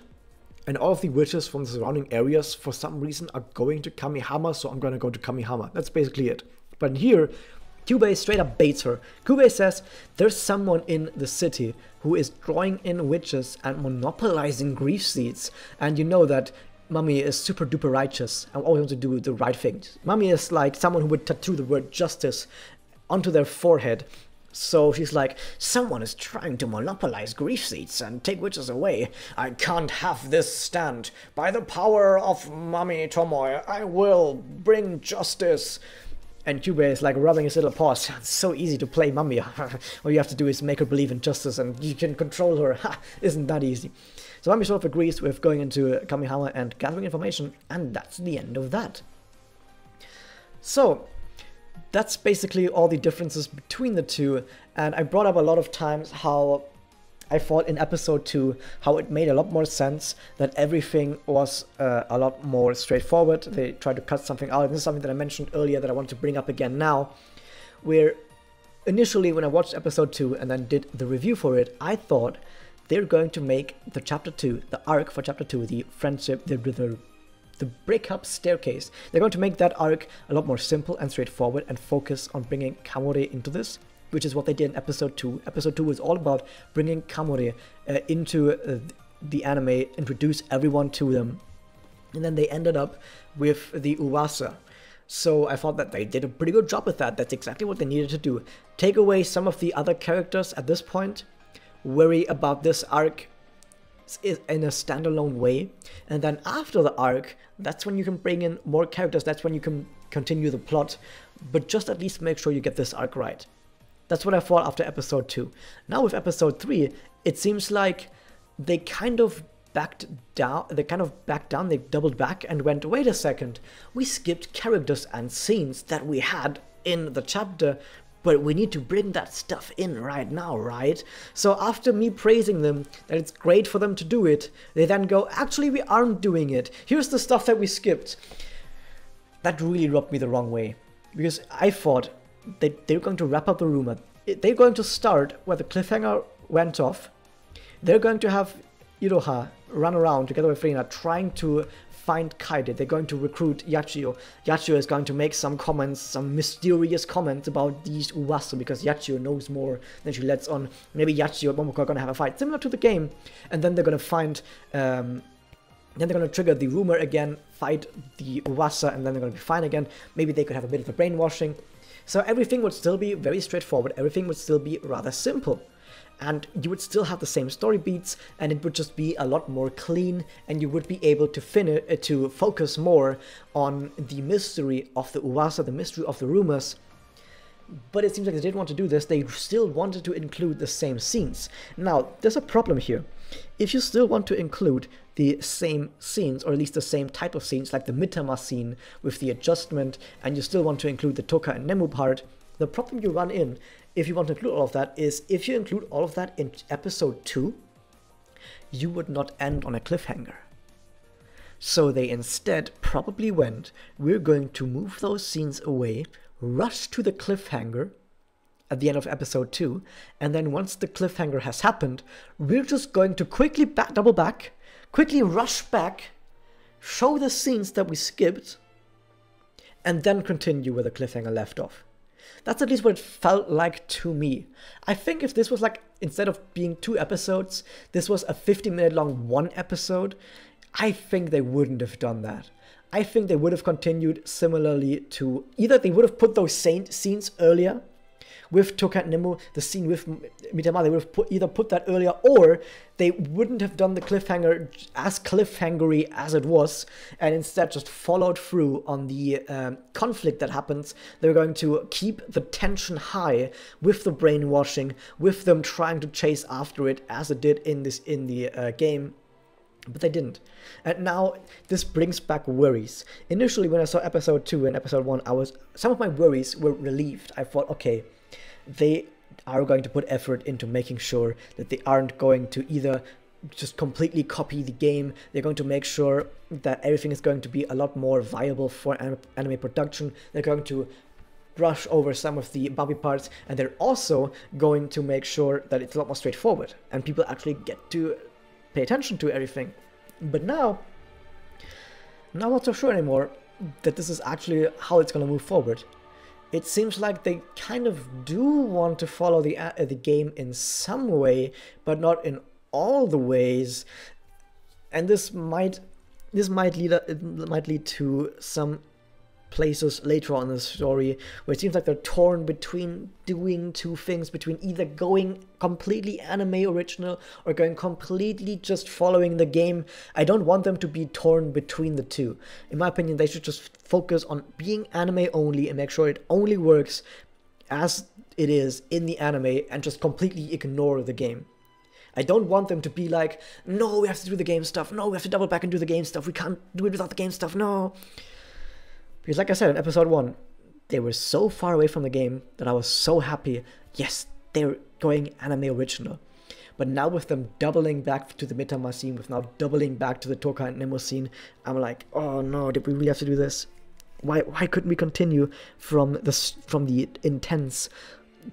and all of the witches from the surrounding areas for some reason are going to Kamihama, so I'm gonna go to Kamihama. That's basically it. But here, Kyubey straight up baits her. Kyubey says, there's someone in the city who is drawing in witches and monopolizing grief seeds, and you know that Mami is super duper righteous and always wants to do the right thing. Mami is like someone who would tattoo the word justice onto their forehead. So she's like, someone is trying to monopolize grief seeds and take witches away. I can't have this stand. By the power of Mami Tomoe, I will bring justice. And Kyubey is like rubbing his little paws. It's so easy to play Mami. All you have to do is make her believe in justice and you can control her. Ha! Isn't that easy? So Mami sort of agrees with going into Kamihama and gathering information, and that's the end of that. So that's basically all the differences between the two, and I brought up a lot of times how I thought in episode 2 how it made a lot more sense, that everything was a lot more straightforward. They tried to cut something out. This is something that I mentioned earlier that I want to bring up again now, where initially when I watched episode 2 and then did the review for it, I thought they're going to make the chapter 2, the arc for chapter 2, the friendship, the breakup staircase. They're going to make that arc a lot more simple and straightforward and focus on bringing Kamore into this, which is what they did in episode 2. Episode 2 was all about bringing Kamore into the anime, introduce everyone to them, and then they ended up with the Uwasa. So I thought that they did a pretty good job with that. That's exactly what they needed to do. Take away some of the other characters at this point, worry about this arc in a standalone way, and then after the arc, that's when you can bring in more characters, that's when you can continue the plot, but just at least make sure you get this arc right. That's what I thought after episode 2. Now with episode 3, it seems like they kind of backed down, they doubled back and went, wait a second, we skipped characters and scenes that we had in the chapter, but we need to bring that stuff in right now, right? So after me praising them, that it's great for them to do it, they then go, actually we aren't doing it. Here's the stuff that we skipped. That really rubbed me the wrong way, because I thought that they're going to wrap up the rumor. They're going to start where the cliffhanger went off. They're going to have Iroha run around together with Rina trying to find Kaede. They're going to recruit Yachio. Yachio is going to make some comments, some mysterious comments about these Uwasu, because Yachio knows more than she lets on. Maybe Yachio and Momoko are going to have a fight, similar to the game. And then they're going to find, then they're going to trigger the rumor again, fight the Uwasa, and then they're going to be fine again. Maybe they could have a bit of a brainwashing. So everything would still be very straightforward. Everything would still be rather simple. And you would still have the same story beats, and it would just be a lot more clean, and you would be able to focus more on the mystery of the Uwasa, the mystery of the rumors. But it seems like they didn't want to do this. They still wanted to include the same scenes. Now, there's a problem here. If you still want to include the same scenes, or at least the same type of scenes, like the Mitama scene with the adjustment, and you still want to include the Toka and Nemu part, the problem you run in, if you want to include all of that, is if you include all of that in episode 2, you would not end on a cliffhanger. So they instead probably went, we're going to move those scenes away, rush to the cliffhanger at the end of episode 2, and then once the cliffhanger has happened, we're just going to quickly double back, quickly rush back, show the scenes that we skipped, and then continue where the cliffhanger left off. That's at least what it felt like to me. I think if this was like, instead of being 2 episodes, this was a 50-minute long 1 episode, I think they wouldn't have done that. I think they would have continued similarly to, either they would have put those scenes earlier, with Toka and Nemu, the scene with Mitama, they would have either put that earlier, or they wouldn't have done the cliffhanger as cliffhangery as it was, and instead just followed through on the conflict that happens. They were going to keep the tension high with the brainwashing, with them trying to chase after it as it did in the game. But they didn't. And now this brings back worries. Initially, when I saw episode 2 and episode 1, some of my worries were relieved. I thought, okay, they are going to put effort into making sure that they aren't going to either just completely copy the game. They're going to make sure that everything is going to be a lot more viable for anime production. They're going to brush over some of the bumpy parts, and they're also going to make sure that it's a lot more straightforward and people actually get to pay attention to everything. But now I'm not so sure anymore that this is actually how it's going to move forward. It seems like they kind of do want to follow the game in some way, but not in all the ways. And this might lead to some places later on in the story where it seems like they're torn between doing 2 things, between either going completely anime original or going completely just following the game. I don't want them to be torn between the 2. In my opinion, they should just focus on being anime only and make sure it only works as it is in the anime and just completely ignore the game. I don't want them to be like, no, we have to do the game stuff, no, we have to double back and do the game stuff, we can't do it without the game stuff, no. Because like I said in episode 1, they were so far away from the game that I was so happy, yes, they're going anime original. But now with them doubling back to the Mitama scene, with now doubling back to the Toka and Nemo scene, I'm like, oh no, did we really have to do this? Why couldn't we continue from the intense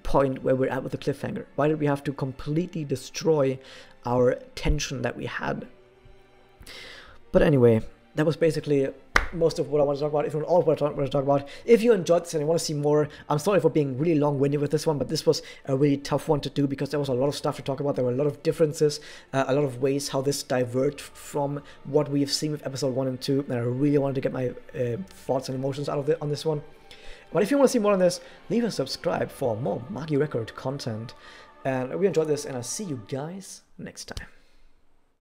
point where we're at with the cliffhanger? Why did we have to completely destroy our tension that we had? But anyway, that was basically most of what I want to talk about, if not all of what I want to talk about. If you enjoyed this and you want to see more, I'm sorry for being really long-winded with this one, but this was a really tough one to do because there was a lot of stuff to talk about. There were a lot of differences, a lot of ways how this diverged from what we've seen with episode 1 and 2, and I really wanted to get my thoughts and emotions out of it on this one. But if you want to see more on this, leave a subscribe for more Magia Record content. And we enjoyed this, and I'll see you guys next time.